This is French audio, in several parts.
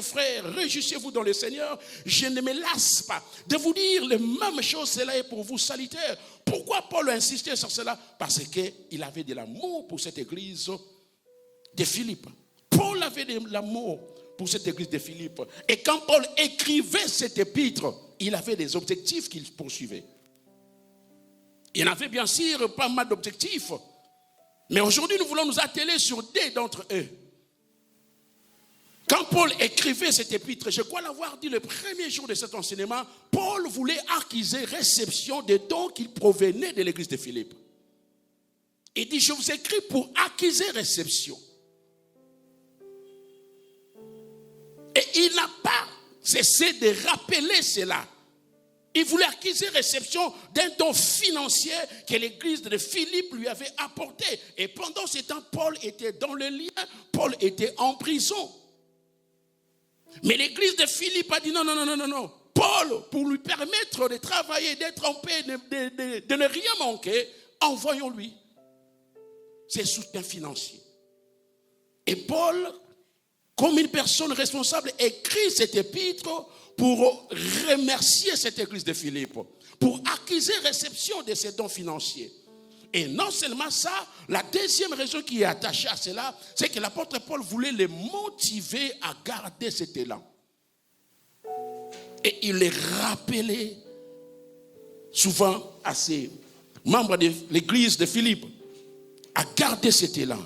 frères, réjouissez-vous dans le Seigneur. Je ne me lasse pas de vous dire les mêmes choses, cela est pour vous salutaire. Pourquoi Paul a insisté sur cela? Parce qu'il avait de l'amour pour cette église de Philippe. Paul avait de l'amour pour cette église de Philippe. Et quand Paul écrivait cet épître, il avait des objectifs qu'il poursuivait. Il y en avait bien sûr pas mal d'objectifs. Mais aujourd'hui, nous voulons nous atteler sur deux d'entre eux. Quand Paul écrivait cet épître, je crois l'avoir dit le premier jour de cet enseignement, Paul voulait acquérir réception des dons qui provenaient de l'église de Philippe. Il dit, je vous écris pour acquérir réception. Et il n'a pas cessé de rappeler cela. Il voulait acquérir réception d'un don financier que l'église de Philippe lui avait apporté. Et pendant ce temps, Paul était dans le lien, Paul était en prison. Mais l'église de Philippe a dit non. Paul, pour lui permettre de travailler, d'être en paix, de ne rien manquer, envoyons-lui ses soutiens financiers. Et Paul, comme une personne responsable, écrit cet épître pour remercier cette église de Philippe, pour acquérir réception de ces dons financiers. Et non seulement ça, la deuxième raison qui est attachée à cela, c'est que l'apôtre Paul voulait les motiver à garder cet élan. Et il les rappelait souvent à ses membres de l'église de Philippe à garder cet élan.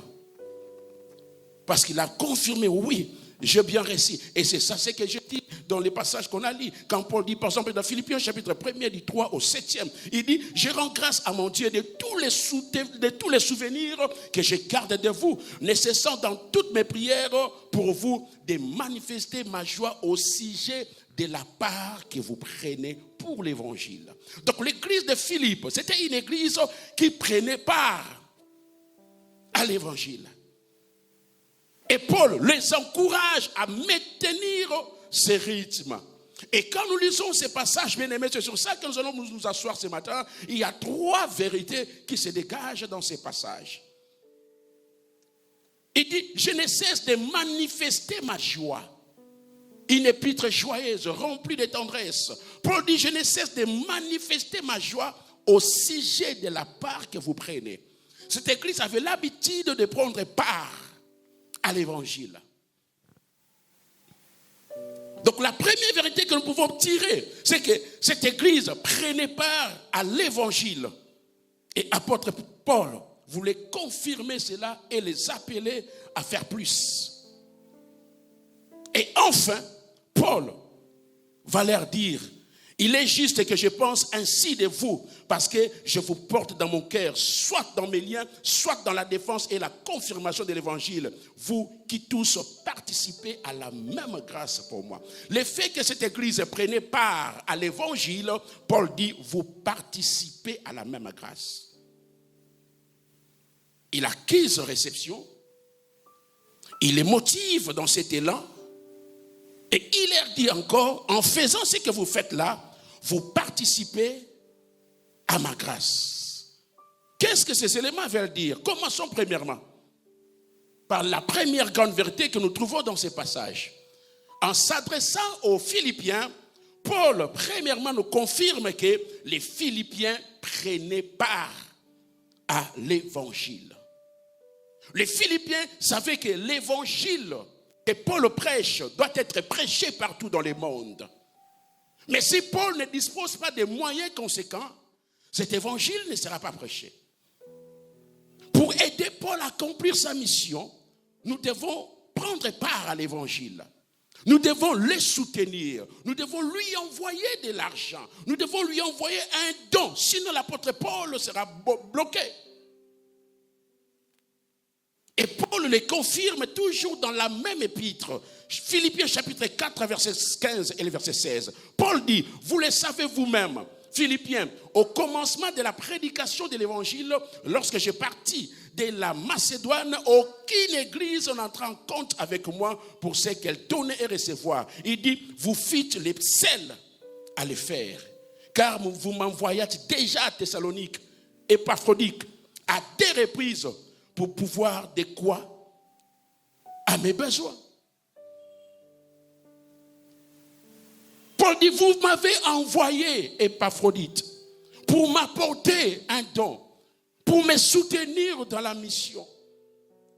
Parce qu'il a confirmé, oui, j'ai bien réussi. Et c'est ça, c'est que je dis dans les passages qu'on a lus. Quand Paul dit, par exemple, dans Philippiens, chapitre 1er, du 3 au 7e, il dit, je rends grâce à mon Dieu de tous les souvenirs que je garde de vous, ne cessant dans toutes mes prières pour vous de manifester ma joie au sujet de la part que vous prenez pour l'évangile. Donc l'église de Philippe, c'était une église qui prenait part à l'évangile. Et Paul les encourage à maintenir ce rythme. Et quand nous lisons ces passages, bien aimés, c'est sur ça que nous allons nous asseoir ce matin. Il y a trois vérités qui se dégagent dans ces passages. Il dit, je ne cesse de manifester ma joie. Une épître joyeuse, remplie de tendresse. Paul dit, je ne cesse de manifester ma joie au sujet de la part que vous prenez. Cette église avait l'habitude de prendre part à l'évangile. Donc la première vérité que nous pouvons tirer, c'est que cette église prenait part à l'évangile. Et apôtre Paul voulait confirmer cela et les appeler à faire plus. Et enfin, Paul va leur dire, il est juste que je pense ainsi de vous, parce que je vous porte dans mon cœur, soit dans mes liens, soit dans la défense et la confirmation de l'évangile. Vous qui tous participez à la même grâce pour moi. Le fait que cette église prenait part à l'évangile, Paul dit, vous participez à la même grâce. Il acquise réception, il les motive dans cet élan, et il leur dit encore, en faisant ce que vous faites là, vous participez à ma grâce. Qu'est-ce que ces éléments veulent dire? Commençons premièrement par la première grande vérité que nous trouvons dans ces passages. En s'adressant aux Philippiens, Paul, premièrement, nous confirme que les Philippiens prenaient part à l'évangile. Les Philippiens savaient que l'évangile que Paul prêche doit être prêché partout dans le monde. Mais si Paul ne dispose pas de moyens conséquents, cet évangile ne sera pas prêché. Pour aider Paul à accomplir sa mission, nous devons prendre part à l'évangile. Nous devons le soutenir. Nous devons lui envoyer de l'argent. Nous devons lui envoyer un don. Sinon l'apôtre Paul sera bloqué. Et Paul les confirme toujours dans la même épître. Philippiens chapitre 4, verset 15 et le verset 16. Paul dit, vous le savez vous-même, Philippiens, au commencement de la prédication de l'évangile, lorsque je partis de la Macédoine, aucune église n'entra en compte avec moi pour ce qu'elle donnait et recevoir. Il dit, vous fîtes les seuls à le faire, car vous m'envoyâtes déjà à Thessalonique et Paphrodite à deux reprises pour pouvoir de quoi à mes besoins. Paul dit, vous m'avez envoyé, Épaphrodite, pour m'apporter un don, pour me soutenir dans la mission.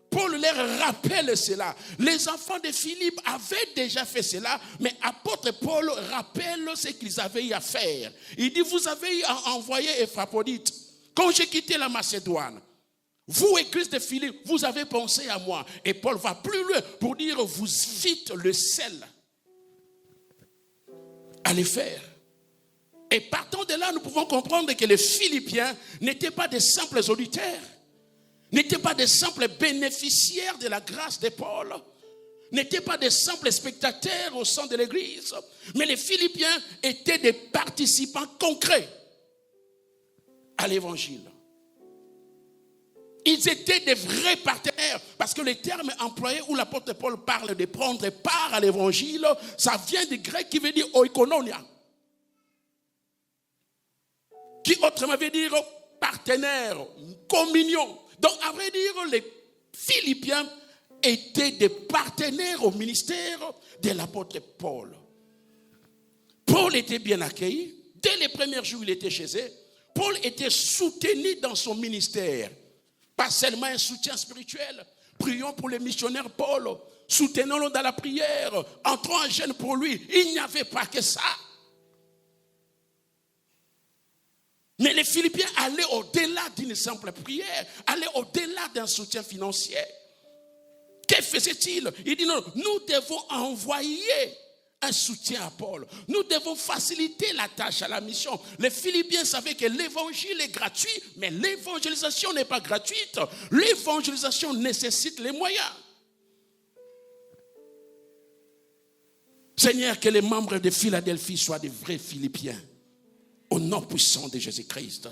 Paul leur rappelle cela. Les enfants de Philippe avaient déjà fait cela, mais apôtre Paul rappelle ce qu'ils avaient eu à faire. Il dit, vous avez eu à envoyer Épaphrodite. Quand j'ai quitté la Macédoine, vous, église de Philippe, vous avez pensé à moi. Et Paul va plus loin pour dire, vous fîtes le sel à les faire. Et partant de là, nous pouvons comprendre que les Philippiens n'étaient pas des simples auditeurs, n'étaient pas des simples bénéficiaires de la grâce de Paul, n'étaient pas des simples spectateurs au sein de l'église, mais les Philippiens étaient des participants concrets à l'évangile. Ils étaient des vrais partenaires, parce que le terme employé où l'apôtre Paul parle de prendre part à l'évangile, ça vient du grec qui veut dire oikononia, qui autrement veut dire partenaire, communion. Donc, à vrai dire, les Philippiens étaient des partenaires au ministère de l'apôtre Paul. Paul était bien accueilli. Dès les premiers jours, il était chez eux. Paul était soutenu dans son ministère. Pas seulement un soutien spirituel. Prions pour les missionnaires Paul. Soutenons-le dans la prière. Entrons en jeûne pour lui. Il n'y avait pas que ça. Mais les Philippiens allaient au-delà d'une simple prière, allaient au-delà d'un soutien financier. Que faisait-il? Il dit non, nous devons envoyer un soutien à Paul. Nous devons faciliter la tâche à la mission. Les Philippiens savaient que l'évangile est gratuit, mais l'évangélisation n'est pas gratuite. L'évangélisation nécessite les moyens. Seigneur, que les membres de Philadelphie soient des vrais Philippiens. Au nom puissant de Jésus-Christ.